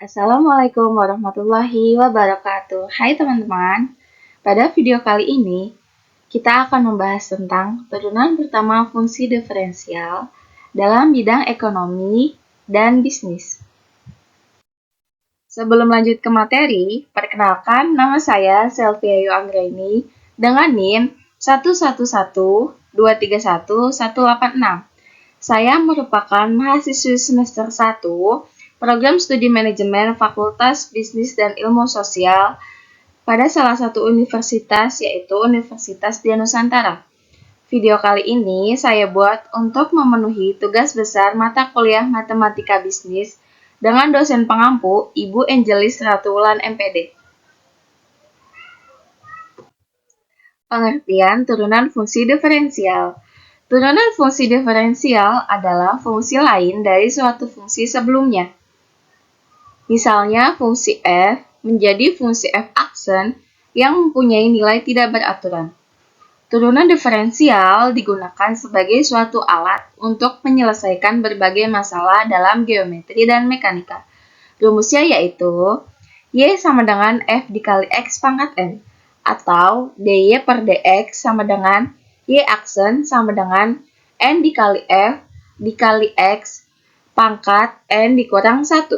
Assalamualaikum warahmatullahi wabarakatuh. Hai teman-teman, pada video kali ini kita akan membahas tentang turunan pertama fungsi diferensial dalam bidang ekonomi dan bisnis. Sebelum lanjut ke materi, perkenalkan nama saya Selvia Yu Anggraini dengan NIM 111231186. Saya merupakan mahasiswi semester 1 Program Studi Manajemen Fakultas Bisnis dan Ilmu Sosial pada salah satu universitas yaitu Universitas Dian Nusantara. Video kali ini saya buat untuk memenuhi tugas besar mata kuliah Matematika Bisnis dengan dosen pengampu Ibu Angelis Ratulan MPD. Pengertian turunan fungsi diferensial. Turunan fungsi diferensial adalah fungsi lain dari suatu fungsi sebelumnya. Misalnya, fungsi f menjadi fungsi f aksen yang mempunyai nilai tidak beraturan. Turunan diferensial digunakan sebagai suatu alat untuk menyelesaikan berbagai masalah dalam geometri dan mekanika. Rumusnya yaitu y sama dengan f dikali x pangkat n, atau dy per dx sama dengan y aksen sama dengan n dikali f dikali x pangkat n dikurang 1.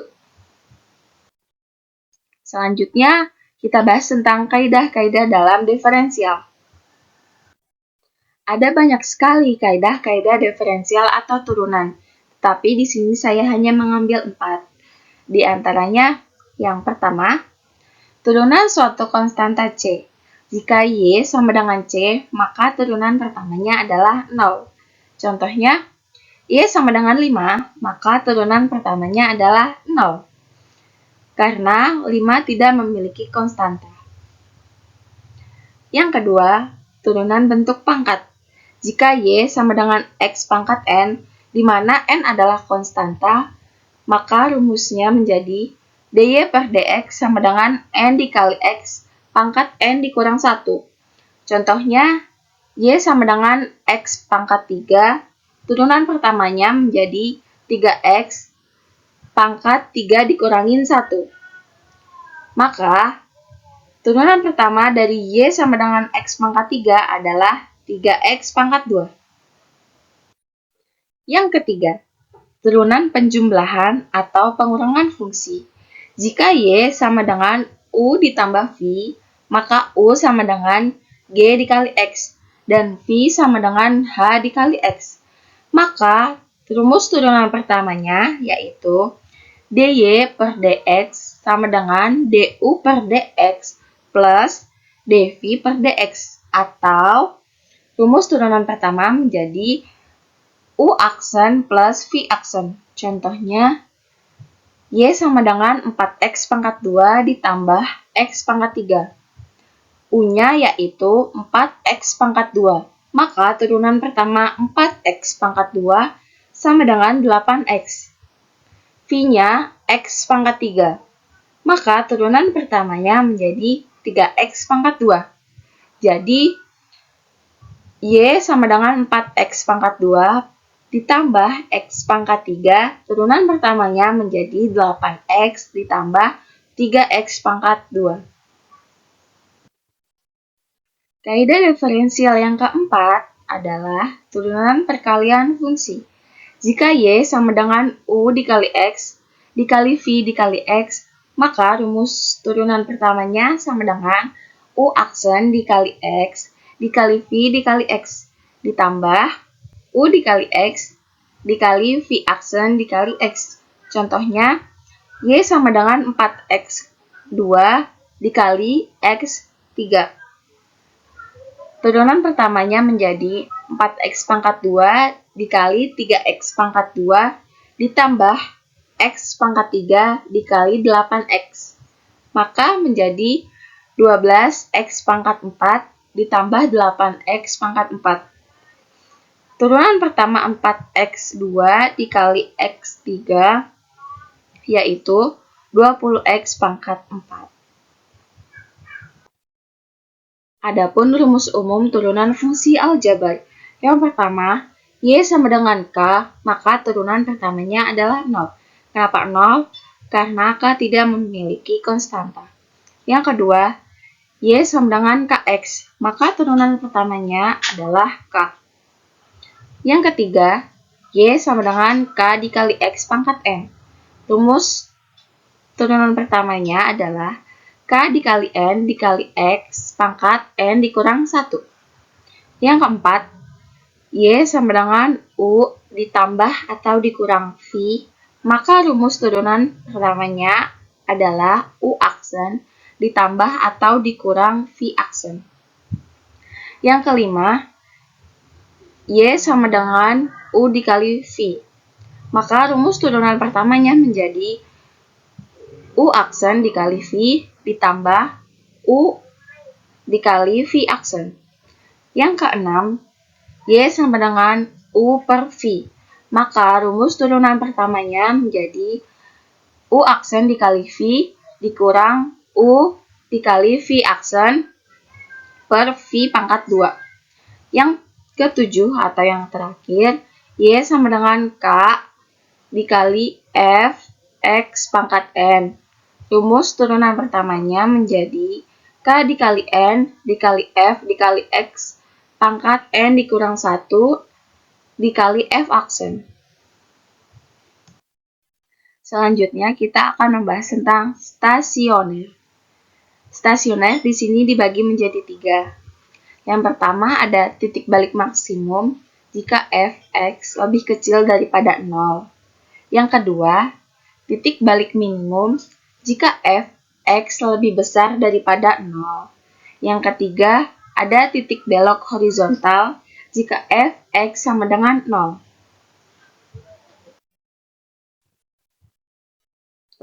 Selanjutnya, kita bahas tentang kaidah-kaidah dalam diferensial. Ada banyak sekali kaidah-kaidah diferensial atau turunan, tetapi di sini saya hanya mengambil 4. Di antaranya, yang pertama, turunan suatu konstanta C. Jika Y sama dengan C, maka turunan pertamanya adalah 0. Contohnya, Y sama dengan 5, maka turunan pertamanya adalah 0. Karena 5 tidak memiliki konstanta. Yang kedua, turunan bentuk pangkat. Jika Y sama dengan X pangkat N, di mana N adalah konstanta, maka rumusnya menjadi dy per dx sama dengan N dikali X pangkat N dikurang 1. Contohnya, Y sama dengan X pangkat 3, turunan pertamanya menjadi 3X pangkat 3 dikurangin 1. Maka, turunan pertama dari Y sama dengan X pangkat 3 adalah 3X pangkat 2. Yang ketiga, turunan penjumlahan atau pengurangan fungsi. Jika Y sama dengan U ditambah V, maka U sama dengan G dikali X, dan V sama dengan H dikali X. Maka, rumus turunan pertamanya yaitu dy per dx sama dengan du per dx plus dv per dx, atau rumus turunan pertama menjadi u aksen plus v aksen. Contohnya, y sama dengan 4x pangkat 2 ditambah x pangkat 3. U-nya yaitu 4x pangkat 2. Maka turunan pertama 4x pangkat 2 sama dengan 8x. V-nya x pangkat 3. Maka turunan pertamanya menjadi 3x pangkat 2. Jadi, y sama dengan 4x pangkat 2 ditambah x pangkat 3, turunan pertamanya menjadi 8x ditambah 3x pangkat 2. Kaidah diferensial yang keempat adalah turunan perkalian fungsi. Jika y sama dengan u dikali x dikali v dikali x, maka rumus turunan pertamanya sama dengan u aksen dikali x dikali v dikali x ditambah u dikali x dikali v aksen dikali x. Contohnya, y sama dengan 4x2 dikali x 3. Turunan pertamanya menjadi 4x pangkat 2 dikali 3x pangkat 2 ditambah x pangkat 3 dikali 8x. Maka menjadi 12x pangkat 4 ditambah 8x pangkat 4. Turunan pertama 4x2 dikali x3 yaitu 20x pangkat 4. Adapun rumus umum turunan fungsi aljabar. Yang pertama, Y sama dengan K, maka turunan pertamanya adalah 0. Kenapa 0? Karena K tidak memiliki konstanta. Yang kedua, Y sama dengan Kx, maka turunan pertamanya adalah K. Yang ketiga, Y sama dengan K dikali X pangkat N. Rumus turunan pertamanya adalah K dikali N dikali X pangkat N dikurang 1. Yang keempat, Y sama dengan U ditambah atau dikurang V, maka rumus turunan pertamanya adalah U aksen ditambah atau dikurang V aksen. Yang kelima, Y sama dengan U dikali V, maka rumus turunan pertamanya menjadi U aksen dikali V ditambah U dikali V aksen. Yang keenam, Y sama dengan U per V, maka rumus turunan pertamanya menjadi U aksen dikali V dikurang U dikali V aksen per V pangkat 2. Yang ketujuh atau yang terakhir, Y sama dengan K dikali F X pangkat N. Rumus turunan pertamanya menjadi K dikali N dikali F dikali X pangkat N dikurang 1 dikali F aksen. Selanjutnya kita akan membahas tentang stasioner. Stasioner di sini dibagi menjadi 3. Yang pertama ada titik balik maksimum jika Fx lebih kecil daripada 0. Yang kedua, titik balik minimum jika Fx lebih besar daripada 0. Yang ketiga, ada titik belok horizontal jika Fx sama dengan 0.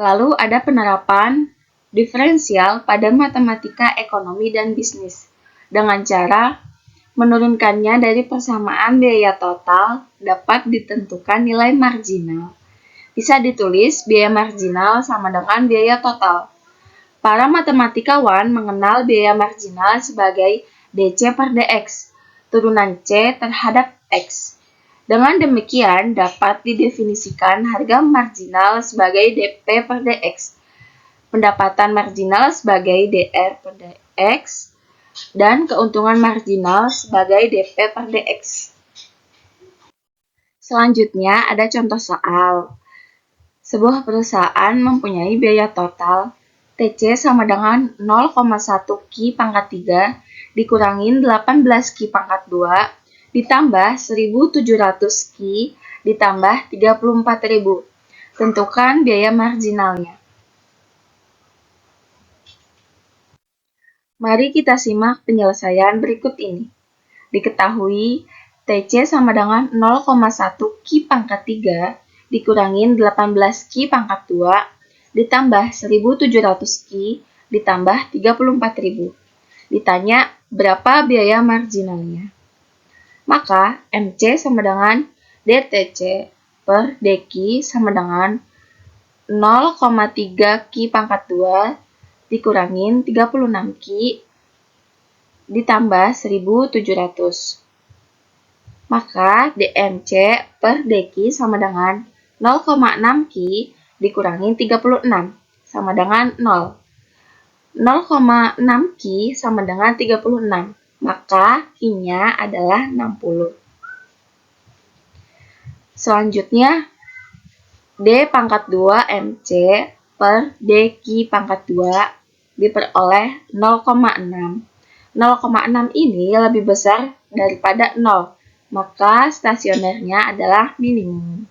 Lalu ada penerapan diferensial pada matematika ekonomi dan bisnis dengan cara menurunkannya dari persamaan biaya total dapat ditentukan nilai marginal. Bisa ditulis biaya marginal sama dengan biaya total. Para matematikawan mengenal biaya marginal sebagai dC per dx, turunan C terhadap X. Dengan demikian dapat didefinisikan harga marginal sebagai dP per dx, pendapatan marginal sebagai dR per dx, dan keuntungan marginal sebagai dP per dx. Selanjutnya ada contoh soal. Sebuah perusahaan mempunyai biaya total TC sama dengan 0,1 Ki pangkat 3 dikurangin 18 Ki pangkat 2 ditambah 1.700 Ki ditambah 34.000. Tentukan biaya marginalnya. Mari kita simak penyelesaian berikut ini. Diketahui TC sama dengan 0,1 Ki pangkat 3 dikurangin 18 Ki pangkat 2 ditambah 1.700 Ki ditambah 34.000. Ditanya berapa biaya marginalnya. Maka MC sama dengan DTC per DQ sama dengan 0,3 Ki pangkat 2 dikurangin 36 Ki ditambah 1.700. Maka DMC per DQ sama dengan 0,6 Ki dikurangin 36 sama dengan 0. 0,6 Ki sama dengan 36. Maka Ki-nya adalah 60. Selanjutnya, D pangkat 2 MC per DQ pangkat 2 diperoleh 0,6. 0,6 ini lebih besar daripada 0, maka stasionernya adalah minimum.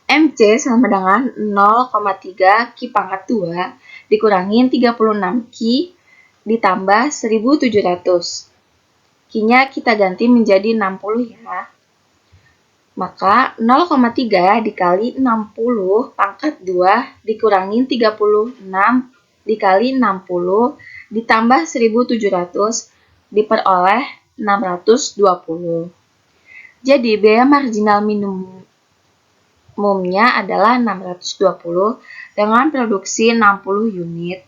MC sama dengan 0,3 Ki pangkat 2 dikurangin 36 Ki ditambah 1.700. Ki-nya kita ganti menjadi 60 ya. Maka 0,3 dikali 60 pangkat 2 dikurangin 36 dikali 60 ditambah 1.700 diperoleh 620. Jadi biaya marginal minimumnya adalah 620 dengan produksi 60 unit.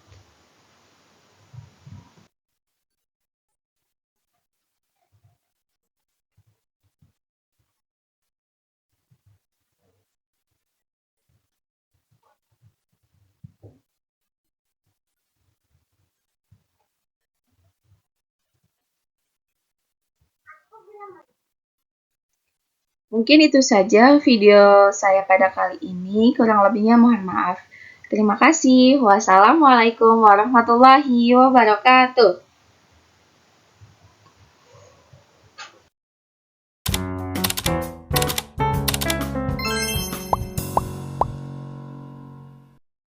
Mungkin itu saja video saya pada kali ini, kurang lebihnya mohon maaf. Terima kasih. Wassalamualaikum warahmatullahi wabarakatuh.